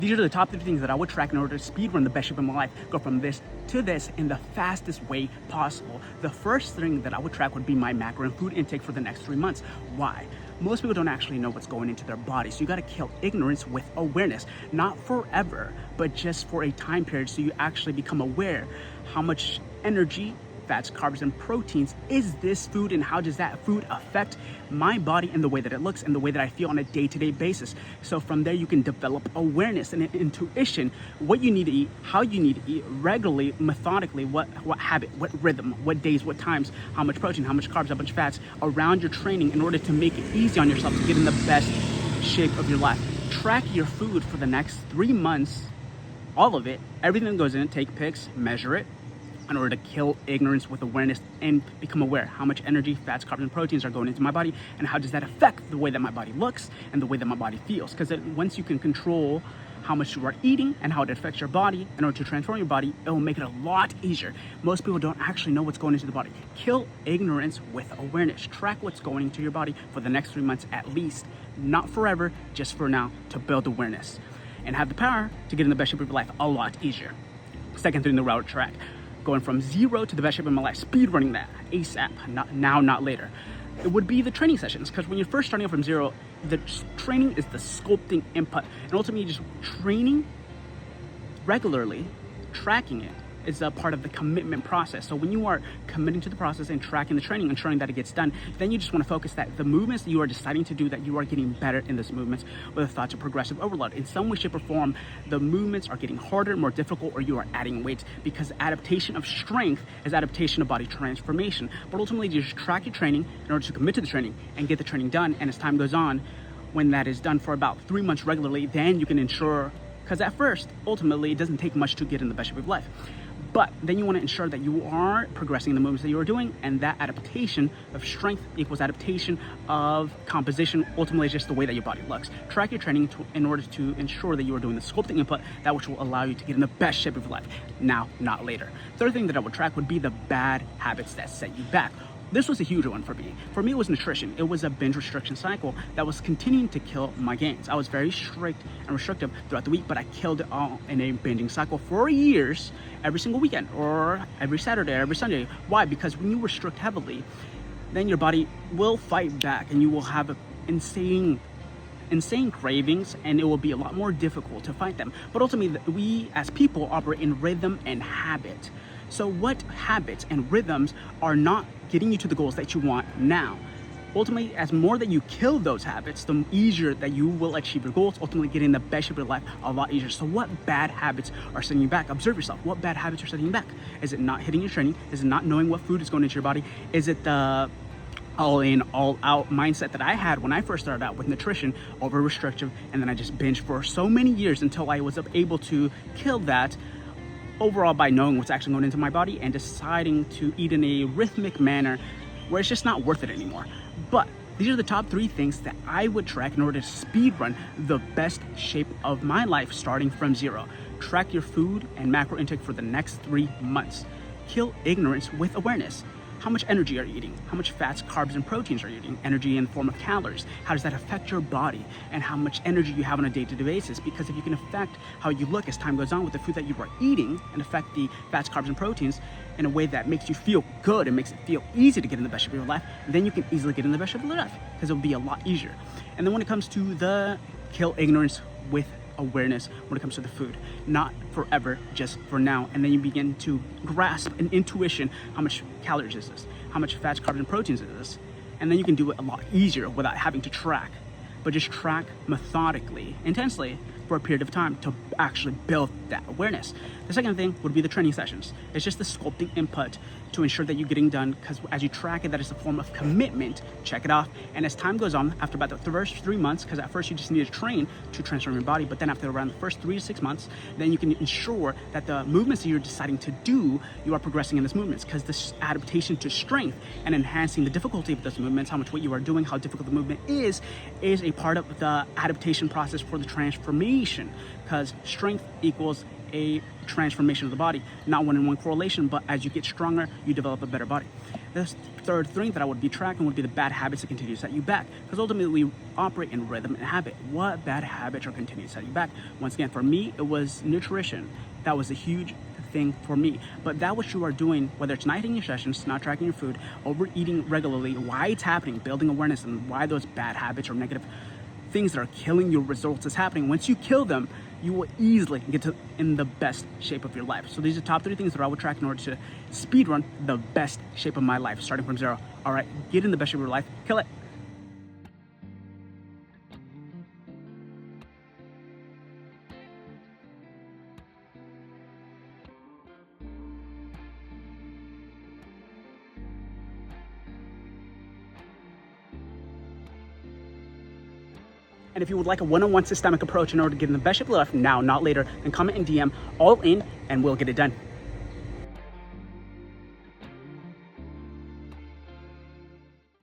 These are the top 3 things that I would track in order to speedrun the best shape of my life. Go from this to this in the fastest way possible. The first thing that I would track would be my macro and food intake for the next 3 months. Why? Most people don't actually know what's going into their body. So you gotta kill ignorance with awareness. Not forever, but just for a time period so you actually become aware how much energy, fats, carbs, and proteins is this food, and how does that food affect my body and the way that it looks and the way that I feel on a day-to-day basis. So from there you can develop awareness and intuition, what you need to eat, how you need to eat regularly, methodically, what habit, what rhythm, what days, what times, how much protein, how much carbs, how much fats around your training in order to make it easy on yourself to get in the best shape of your life. Track your food for the next 3 months, all of it, everything that goes in it, take pics, measure it, in order to kill ignorance with awareness and become aware how much energy, fats, carbs, and proteins are going into my body, and how does that affect the way that my body looks and the way that my body feels. Because once you can control how much you are eating and how it affects your body in order to transform your body, it will make it a lot easier. Most people don't actually know what's going into the body. Kill ignorance with awareness. Track what's going into your body for the next 3 months at least, not forever, just for now, to build awareness and have the power to get in the best shape of your life a lot easier. Second thing, the route track. Going from 0 to the best shape of my life, speed running that ASAP, not now, not later. It would be the training sessions, because when you're first starting out from 0, the training is the sculpting input, and ultimately just training regularly, tracking it, is a part of the commitment process. So when you are committing to the process and tracking the training, ensuring that it gets done, then you just want to focus that the movements that you are deciding to do, that you are getting better in those movements with a thought to progressive overload. In some way, shape, or form, the movements are getting harder, more difficult, or you are adding weight, because adaptation of strength is adaptation of body transformation. But ultimately, you just track your training in order to commit to the training and get the training done. And as time goes on, when that is done for about 3 months regularly, then you can ensure, because at first, ultimately, it doesn't take much to get in the best shape of life. But then you want to ensure that you are progressing in the movements that you are doing, and that adaptation of strength equals adaptation of composition, ultimately just the way that your body looks. Track your training in order to ensure that you are doing the sculpting input, that which will allow you to get in the best shape of your life, now, not later. Third thing that I would track would be the bad habits that set you back. This was a huge one for me. For me, it was nutrition. It was a binge restriction cycle that was continuing to kill my gains. I was very strict and restrictive throughout the week, but I killed it all in a binging cycle for years, every single weekend, or every Saturday, every Sunday. Why? Because when you restrict heavily, then your body will fight back, and you will have insane cravings, and it will be a lot more difficult to fight them. But ultimately, we as people operate in rhythm and habit. So what habits and rhythms are not getting you to the goals that you want now? Ultimately, as more that you kill those habits, the easier that you will achieve your goals, ultimately getting the best shape of your life a lot easier. So what bad habits are setting you back? Observe yourself. What bad habits are setting you back? Is it not hitting your training? Is it not knowing what food is going into your body? Is it the all in, all out mindset that I had when I first started out with nutrition, over restrictive, and then I just binged for so many years until I was able to kill that overall by knowing what's actually going into my body and deciding to eat in a rhythmic manner where it's just not worth it anymore. But these are the top 3 things that I would track in order to speed run the best shape of my life starting from 0. Track your food and macro intake for the next 3 months. Kill ignorance with awareness. How much energy are you eating? How much fats, carbs, and proteins are you eating? Energy in the form of calories. How does that affect your body? And how much energy you have on a day-to-day basis? Because if you can affect how you look as time goes on with the food that you are eating, and affect the fats, carbs, and proteins in a way that makes you feel good and makes it feel easy to get in the best shape of your life, then you can easily get in the best shape of your life, because it'll be a lot easier. And then when it comes to the kill ignorance with awareness, when it comes to the food, not forever, just for now. And then you begin to grasp an intuition, how much calories is this, how much fats, carbs, and proteins is this, and then you can do it a lot easier without having to track, but just track methodically, intensely, for a period of time to actually build that awareness. The second thing would be the training sessions. It's just the sculpting input to ensure that you're getting done, because as you track it, that is a form of commitment. Check it off, and as time goes on, after about the first 3 months, because at first you just need to train to transform your body, but then after around the first 3 to 6 months, then you can ensure that the movements that you're deciding to do, you are progressing in those movements, because this adaptation to strength and enhancing the difficulty of those movements, how much weight you are doing, how difficult the movement is a part of the adaptation process for the transformation, because strength equals a transformation of the body, not one-in-one correlation, but as you get stronger, you develop a better body. The third thing that I would be tracking would be the bad habits that continue to set you back. Because ultimately, we operate in rhythm and habit. What bad habits are continuing to set you back? Once again, for me, it was nutrition. That was a huge thing for me. But that what you are doing, whether it's not hitting your sessions, not tracking your food, overeating regularly, why it's happening, building awareness, and why those bad habits or negative things that are killing your results is happening. Once you kill them, you will easily get to in the best shape of your life. So these are top 3 things that I would track in order to speed run the best shape of my life, starting from 0. All right, get in the best shape of your life, kill it. And if you would like a one-on-one systemic approach in order to get in the best shape of your life now, not later, then comment and DM all in and we'll get it done.